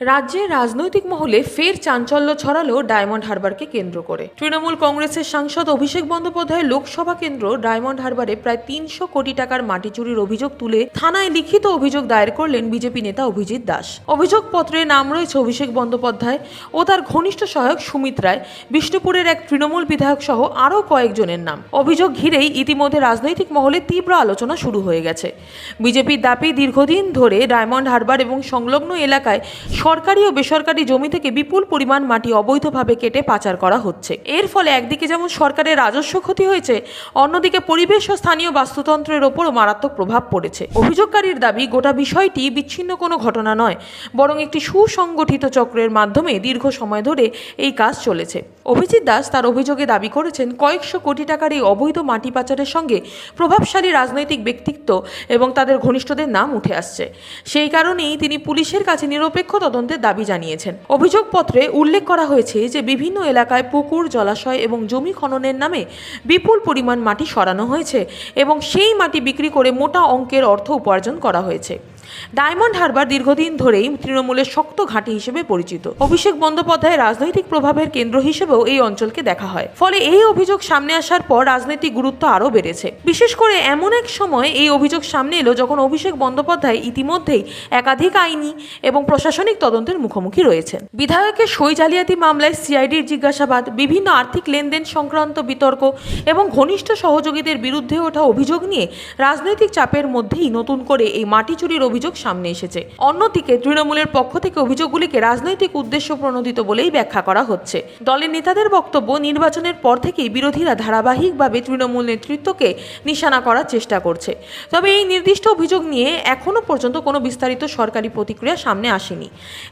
রাজ্যে রাজনৈতিক মহলে ফের চাঞ্চল্য ছড়ালো ডায়মন্ড হারবারকে কেন্দ্র করে। তৃণমূল কংগ্রেসের সাংসদ অভিষেক বন্দ্যোপাধ্যায় লোকসভা কেন্দ্র ডায়মন্ড হারবারে প্রায় 300 কোটি টাকার মাটি চুরির অভিযোগ তুলে থানায় লিখিত অভিযোগ দায়ের করলেন বিজেপি নেতা অভিজিৎ দাস। অভিযোগপত্রে নাম রয়েছে অভিষেক বন্দ্যোপাধ্যায় ও তার ঘনিষ্ঠ সহায়ক সুমিত রায়, বিষ্ণুপুরের এক তৃণমূল বিধায়ক সহ আরও কয়েকজনের নাম। অভিযোগ ঘিরেই ইতিমধ্যে রাজনৈতিক মহলে তীব্র আলোচনা শুরু হয়ে গেছে। বিজেপির দাবি, দীর্ঘদিন ধরে ডায়মন্ড হারবার এবং সংলগ্ন এলাকায় সরকারি ও বেসরকারি জমি থেকে বিপুল পরিমাণ মাটি অবৈধভাবে কেটে পাচার করা হচ্ছে। এর ফলে একদিকে যেমন সরকারের রাজস্ব ক্ষতি হয়েছে, অন্যদিকে পরিবেশ ও স্থানীয় বাস্তুতন্ত্রের ওপরও মারাত্মক প্রভাব পড়েছে। অভিযোগকারীর দাবি, গোটা বিষয়টি বিচ্ছিন্ন কোনো ঘটনা নয়, বরং একটি সুসংগঠিত চক্রের মাধ্যমে দীর্ঘ সময় ধরে এই কাজ চলেছে। অভিজিৎ দাস তার অভিযোগে দাবি করেছেন, কয়েকশো কোটি টাকার এই অবৈধ মাটি পাচারের সঙ্গে প্রভাবশালী রাজনৈতিক ব্যক্তিত্ব এবং তাদের ঘনিষ্ঠদের নাম উঠে আসছে। সেই কারণেই তিনি পুলিশের কাছে নিরপেক্ষ তদন্তের দাবি জানিয়েছেন। অভিযোগপত্রে উল্লেখ করা হয়েছে যে বিভিন্ন এলাকায় পুকুর, জলাশয় এবং জমি খননের নামে বিপুল পরিমাণ মাটি সরানো হয়েছে এবং সেই মাটি বিক্রি করে মোটা অঙ্কের অর্থ উপার্জন করা হয়েছে। ডায়মন্ড হারবার দীর্ঘদিন ধরেই তৃণমূলের শক্ত ঘাঁটি হিসেবে পরিচিত। অভিষেক বন্দ্যোপাধ্যায় রাজনৈতিক প্রভাবের কেন্দ্র হিসেবেও এই অঞ্চলকে দেখা হয়। ফলে এই অভিযোগ সামনে আসার পর রাজনৈতিক গুরুত্ব আরও বেড়েছে। বিশেষ করে এমন এক সময় এই অভিযোগ সামনে এলো যখন অভিষেক বন্দ্যোপাধ্যায় ইতিমধ্যেই একাধিক আইনি এবং প্রশাসনিক তদন্তের মুখোমুখি রয়েছেন। বিধায়কের সই জালিয়াতি মামলায় সিআইডির জিজ্ঞাসাবাদ, বিভিন্ন আর্থিক লেনদেন সংক্রান্ত বিতর্ক এবং ঘনিষ্ঠ সহযোগীদের বিরুদ্ধে ওঠা অভিযোগ নিয়ে রাজনৈতিক চাপের মধ্যেই নতুন করে এই মাটি চুরির অভিযোগ সামনে এসেছে। অন্যদিকে তৃণমূলের পক্ষ থেকে অভিযোগগুলিকে রাজনৈতিক উদ্দেশ্য প্রণোদিত বলেই ব্যাখ্যা করা হচ্ছে। দলের নেতাদের বক্তব্য, নির্বাচনের পর থেকেই বিরোধীরা ধারাবাহিকভাবে তৃণমূল নেতৃত্বকে নিশানা করার চেষ্টা করছে। তবে এই নির্দিষ্ট অভিযোগ নিয়ে এখনো পর্যন্ত কোনো বিস্তারিত সরকারি প্রতিক্রিয়া সামনে আসেনি।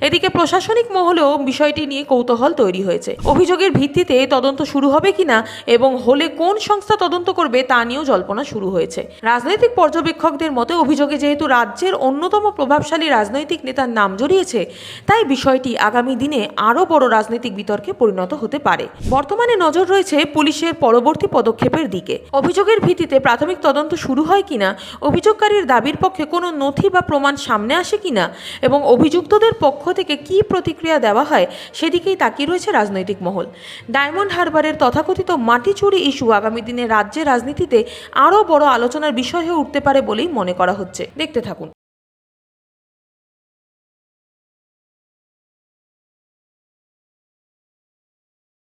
এদিকে প্রশাসনিক মহলেও বিষয়টি নিয়ে কৌতূহল তৈরি হয়েছে। অভিযোগের ভিত্তিতে তদন্ত শুরু হবে কিনা এবং হলে কোন সংস্থা তদন্ত করবে তা নিয়েও জল্পনা শুরু হয়েছে। রাজনৈতিক পর্যবেক্ষকদের মতে অভিযোগে যেহেতু রাজ্যের অন্যতম প্রভাবশালী রাজনৈতিক নেতার নাম জড়িয়েছে, তাই বিষয়টি আগামী দিনে আরও বড় রাজনৈতিক বিতর্কে পরিণত হতে পারে। বর্তমানে নজর রয়েছে পুলিশের পরবর্তী পদক্ষেপের দিকে। অভিযোগের ভিত্তিতে প্রাথমিক তদন্ত শুরু হয় কিনা, অভিযোগকারীর দাবির পক্ষে কোনো নথি বা প্রমাণ সামনে আসে কিনা এবং অভিযুক্তদের পক্ষ থেকে কী প্রতিক্রিয়া দেওয়া হয় সেদিকেই তাকিয়ে রয়েছে রাজনৈতিক মহল। ডায়মন্ড হারবারের তথাকথিত মাটি চুরি ইস্যু আগামী দিনে রাজ্যের রাজনীতিতে আরও বড় আলোচনার বিষয় হয়ে উঠতে পারে বলেই মনে করা হচ্ছে। দেখতে থাকুন।